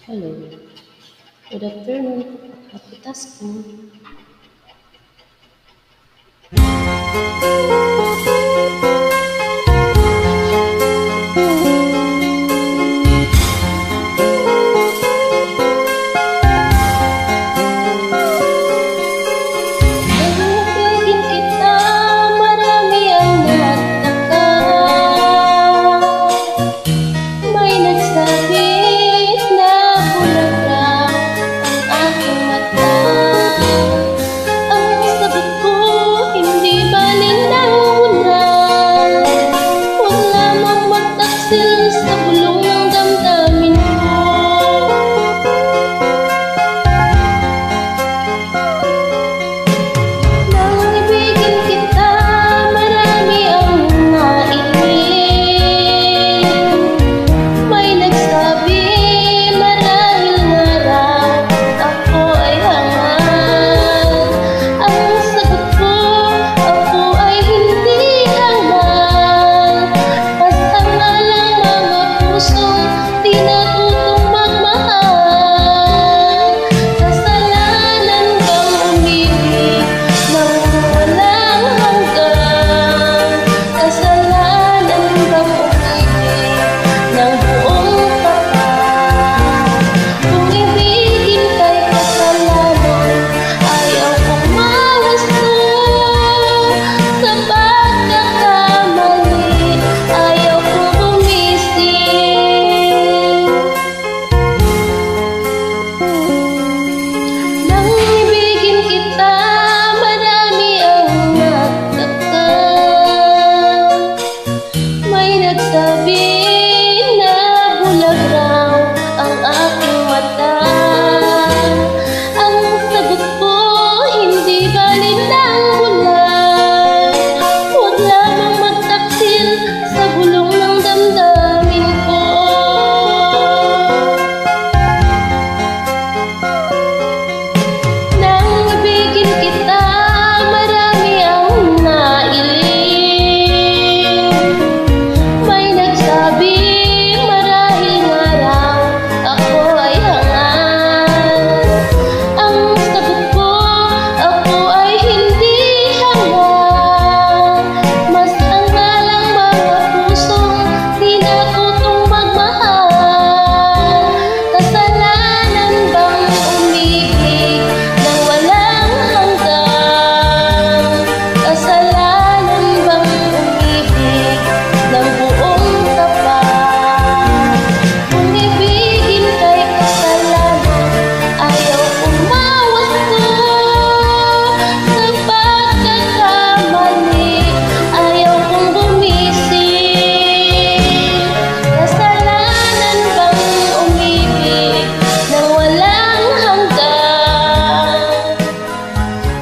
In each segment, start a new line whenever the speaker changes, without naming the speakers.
Hello, good afternoon. Happy tasking. Ibigin kita, marami ang nagtaka. May nagsabi na bulaga ang aking mata. Ang sagot ko, hindi ba ninauna? Huwag lamang magtaksil sa bulong ng damdamin ko. Nang ibigin kita, marami ang nailing. May nagsabi, marahil nga raw ako ay hangal. Ang sagot ko, ako ay hindi hangal. Basta nga lang mga pusong di natutong magmahal. Kasalanan bang umibig nang walang hanggan? Kasalanan bang umibig ng buong tapat? Kung ibigin kay kasalanan, ayaw kong mawasto. Sa pagkakamali, ayaw kong bumising. Nang ibigin kita, marami ang nagtaka. May nagsabi na bulag raw ang aking mata. Ang sagot ko, hindi valid ang bulag. Huwag lamang magtaksil sa bulong ng damdamin ko. Nang ibigin kita, marami ang nailing. May nagsabi, marahil nga raw ako ay hangal. Ang sagot ko, ako ay hindi hangal. Mas hangal ang mga pusong di natutong magmahal. Kasalanan bang umibig nang walang hanggan? Kasalanan bang umibig ng buong tapat? Kung ibigin kay kasalanan, ayaw kong mawasto. Sa pagkakamali, ayaw kong bumising. Kasalanan bang umibig nang walang hanggan?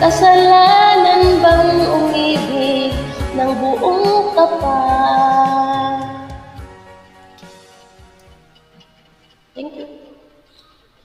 Kasalanan bang umibig ng buong tapat?